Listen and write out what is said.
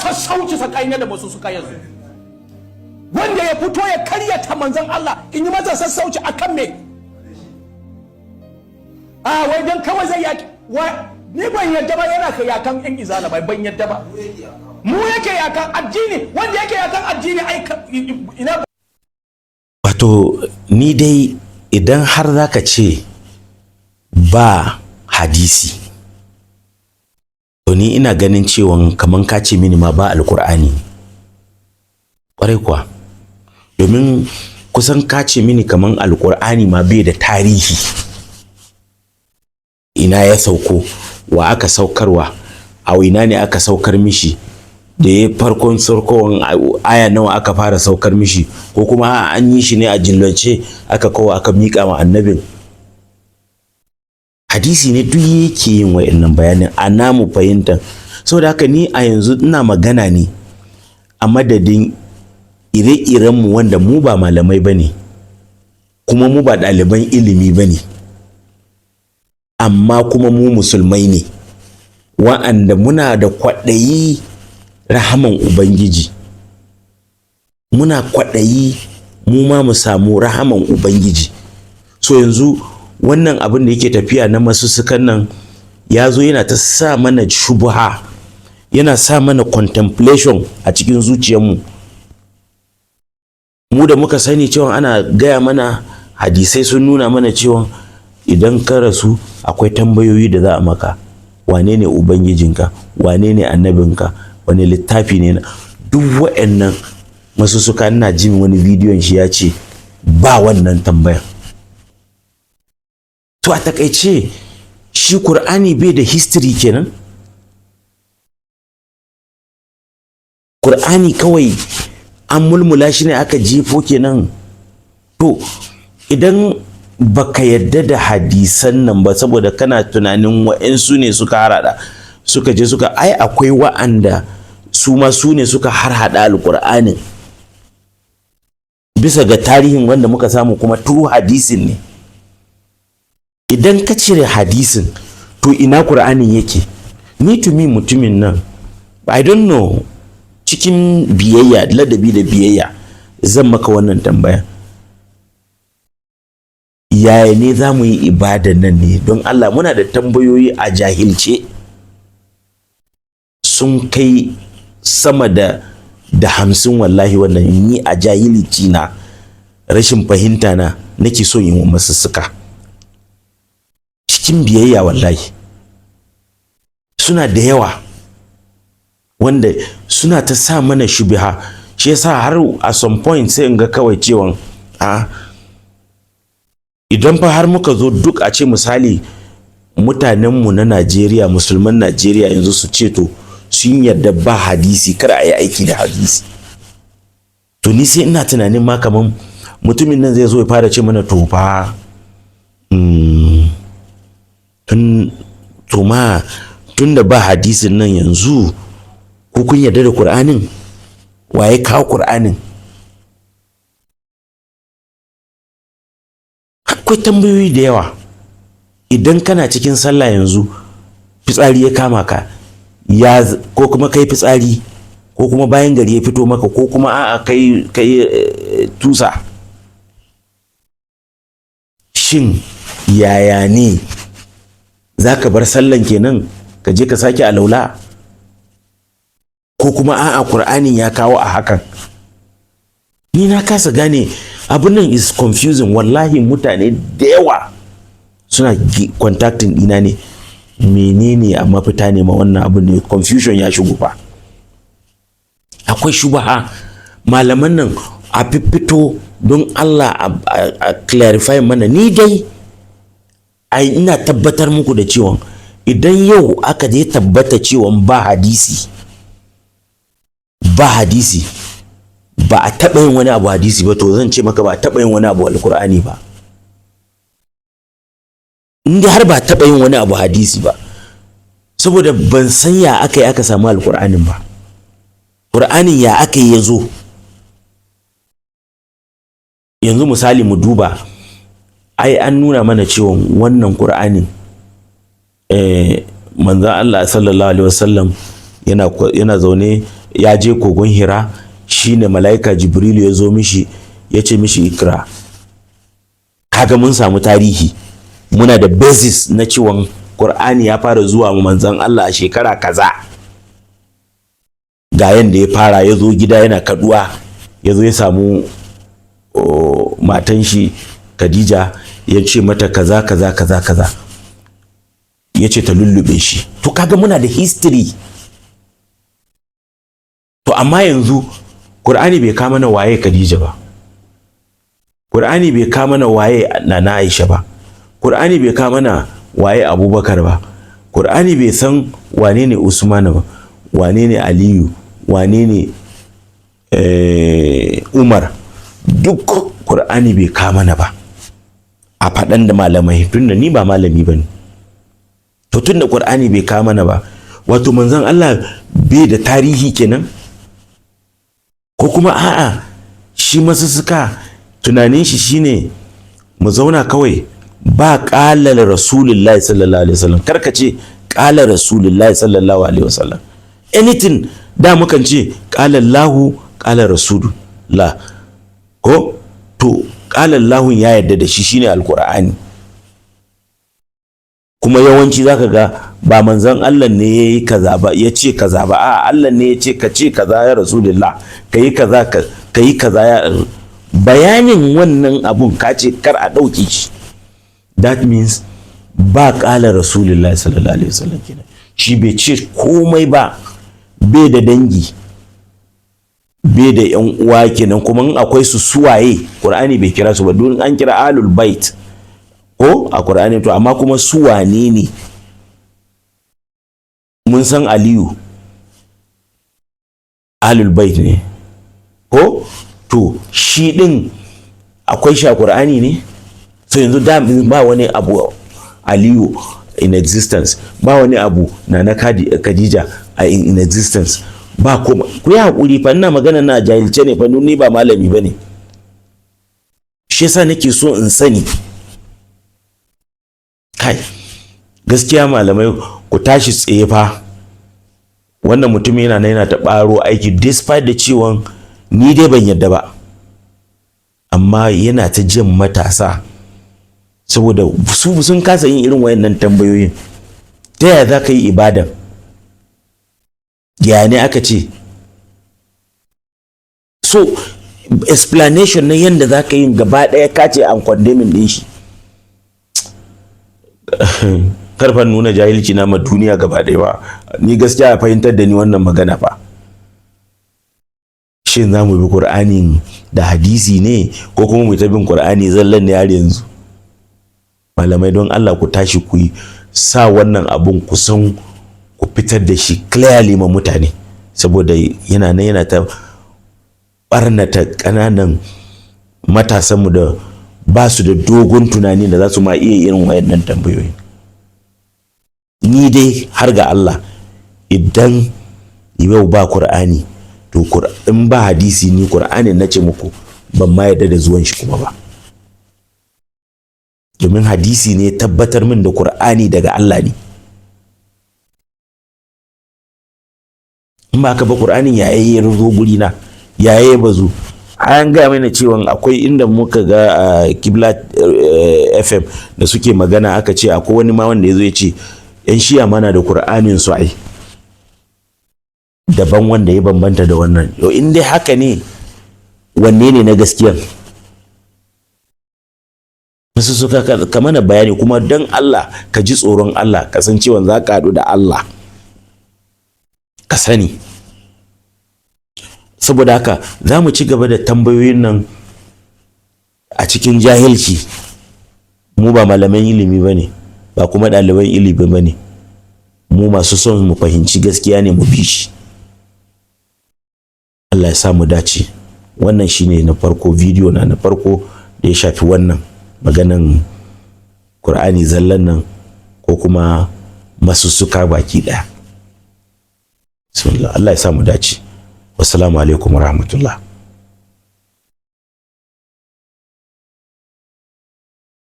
sassauci tsakanin da masu suka yanzu. Wanda ya fito ya karyata manzon Allah in yi masa sassauci akan me? Wai dan kawai zai yaki ni ban yadda ba yana ka yakan yan izala bai ban yadda ba. Mu yake yakan addini, wanda yake yakan addini ina. Wato ni dai idan har zaka ce ba hadisi, to ni ina ganin cewa kaman ka ce mini ma ba alkur'ani. Kwarai kuwa, domin kusan ka ce mini kaman alkur'ani ma bai da tarihi, ina ya sauko, wa aka saukarwa, a ina ne aka saukar mishi, da ya farkon sarkowan aya nawa aka fara saukar mishi, ko kuma an yi shi ne a jillance aka kawo aka miƙa ma annabin. Hadisi ne duk yake yin wa'annan bayanin a namu fahimtar. Saboda haka ni a yanzu ina magana ne a madadin ire-irenmu wanda mu ba malamai ba ne, kuma mu ba ɗaliban ilimi ba ne, amma kuma mu musulmai ne wa'anda muna da kwaɗayi rahaman Ubangiji, muna kwaɗayi mu ma mu samu rahaman Ubangiji. So yanzu wannan abin da yake tafiya na masussukan nan ya zo yana ta sa mana shubha, yana sa mana contemplation a cikin zuciyarmu. Mu da muka sani cewa ana gaya mana hadisai sun nuna mana cewa idan ka rasu akwai tambayoyi da za a maka. Wane ne Ubangijinka? Wane ne annabinka? Wane littafi ne? Duk wa'annan masussuka, ina jin wani bidiyon shi ya ce ba wannan tambayan. To a takaice shi Qur'ani bai da history kenan? Qur'ani kawai an mulmula shi ne aka jefo kenan? To idan baka yadda da hadisan nan ba saboda kana tunanin wa'ansu ne suka harada suka je suka akwai wa'anda su ma su ne suka harhada alqur'anin bisa ga tarihin wanda muka samu kuma true hadisin ne. Idan ka cire hadisin to ina Qur'anin yake? Ni to me mutumin nan I don't know, cikin biyayya, ladabi da biyayya zan maka wannan tambaya. Yaya ne za mu yi ibadan nan ne? Don Allah, muna da tambayoyi a jahilce sun kai sama da 50 wallahi, wannan ni a jahilci na rashin fahimta na nake so yin masussuka cikin biyayya. Wallahi suna da yawa wanda suna ta sa mana shubha. Shi yasa har a some point sai in ga kawai cewa idan fa har muka zo duk a ce misali mutanenmu na Najeriya, musulman Najeriya yanzu su ce to sun yarda ba hadisi, kar a yi aiki da hadisi, to ni sai ina tunanin ma kaman mutumin nan zai zo ya fara ce mana to fa tun da ba hadisin nan yanzu ko kun yarda da Qur'anin? Waye kawo Qur'anin? Akwai tambayoyi da yawa. Idan kana cikin sallah yanzu fitsari ya kama ka, ko kuma kai fitsari, ko kuma bayan gari ya fito maka, ko kuma a'a kai tusa, shin yaya ne? Zaka bar sallan kenan ka je ka sake alaula, ko kuma a'a Qur'anin ya kawo a hakan? Ni na kasa gane abun nan, is confusing wallahi. Mutane da yawa suna contacting ina ne, menene a mafita ne ma wannan abun ne? Confusion ya shigo fa, akwai shubha. Malaman nan a fito don Allah a clarify mana. Ni dai ina tabbatar muku da cewa idan yau aka je tabbata cewa ba hadisi, ba a taɓa yin wani abu hadisi ba, to zan ce maka ba a taɓa yin wani abu alkur'ani ba. Inda har ba a taɓa yin wani abu hadisi ba, saboda ban san ya aka yi aka samu alkur'anin ba. Qur'anin ya aka yi ya zo? Yanzu misali mu duba, an nuna mana cewa wannan Qur'anin manzon Allah sallallahu alaihi wasallam yana zaune ya je kogon Hira, shine mala'ika Jibrilu ya zo mishi ya ce mishi ikra. Kaga mun samu tarihi, muna da basis na cewa Qur'ani ya fara zuwa manzon Allah a shekara kaza. Ga yanda ya fara, ya zo gida yana kaduwa, ya zo ya samu matan shi Khadija, ya ce mata kaza kaza kaza kaza, ya ce ta lullube shi. To kaga muna da history. To amma yanzu Qur'ani bai kama na waye Khadija ba, Qur'ani bai kama na waye Nana Aisha ba, Qur'ani bai kama na waye Abubakar ba, Qur'ani bai san wane ne Usman ba, wane ne Aliyu, wane ne Umar. Duk Qur'ani bai kama na ba a faɗan da malamai, tunda ni ba malami ba ne. To tunda Qur'ani bai kama na ba, wato manzon Allah bai da tarihi kenan, ko kuma a'a shi masussuka tunanin shi shine mu zauna kawai ba ƙalar rasulullahi sallallahu alaihi wasallam. Karka ce ƙalar rasulullahi sallallahu alaihi wasallam, anything da mukan ce ƙalar lahu ƙalar rasulullah, ko to ƙalar lahun ya yarda da shi shine alqur'ani. Kuma yawanci zaka ga ba manzon Allah ne yayi kaza ba, ya ce kaza ba, a Allah ne ya ce ka ce kaza ya rasulullah, kayi kaza kayi kaza ya bayanin wannan abun ka ce kar a ɗauke shi. That means ba ƙala rasulullahi sallallahu alaihi wasallam kenan, shi bai ce komai ba, bai da dangi, bai da yan uwa kenan. Kuma in akwai su suwaye, Qur'ani bai kira su ba, don an kira ahlul bait ko a Qur'ani, to amma kuma su wane ne? Mun san Aliyu ahlul bait ne ko, to shi din akwai shi a Qur'ani ne? So yanzu da ba wani abu Aliyu in existence, ba wani abu Nana Khadija in existence, ba kuma. Ku yi hakuri fa, ina magana na jahilce ne fa, ni ba malami bane, shi yasa nake so in sani. Kai gaskiya malamai ku tashi tsaye fa, wannan mutum yana ta ɓaro aiki, despite da cewa ni dai ban yadda ba, amma yana ta jin matasa, saboda su sun kasa yin irin wayannan tambayoyin. Ta yaya za ka yi ibadan? Ya ne aka ce? So explanation na yanda za ka yi gaba ɗaya ka ce an condemning ɗin shi. Karfan nuna jahilci na ma duniya gaba ɗaya ba, ni gaskiya a fahimtar da ni wannan magana fa. Shin za mu bi Qur'ani da hadisi ne, ko kuma mu ta bin Qur'ani zallan ne har yanzu? Malamai don Allah ku tashi ku yi sa wannan abun kusan ku fitar da shi clearly ma mutane, saboda yana ta barnata ƙananan matasanmu da ba su da dogon tunani da za su ma iya irin wayannan tambayoyi. Ni dai har ga Allah, idan yau ba Qur'ani, to in ba hadisi, ni Qur'ani na ce muku ban ma yarda da zuwan shi kuma ba, domin hadisi ne tabbatar min da Qur'ani daga Allah ne. In ba ka ba Qur'anin yayi ya zo guri na, yayi bazu. An gaya mana cewa akwai inda muka ga a Kibla FM da suke magana, aka ce akwai wani ma wanda ya zo ya ce yan shiya mana da Qur'anin su ai daban, wanda ya bambanta da wannan. Yau in dai haka ne, wanne ne na gaskiya? Masu suka ka mana bayani, kuma don Allah ka ji tsoron Allah, ka san cewa za ka haɗu da Allah, ka sani. Saboda haka za mu ci gaba da tambayoyin nan a cikin jahilci. Mu ba malaman ilimi ba ne, ba kuma ɗaliban ilimi ba ne, mu masu son mu fahimci gaskiya ne, mu bi shi. Allah ya sa mu dace. Wannan shine na farko, bidiyo na farko da ya shafi wannan maganan Qur'ani zallan nan, ko kuma masussuka baki ɗaya. Allah ya sa mu dace. Wassalamu alaikum warahmatullah.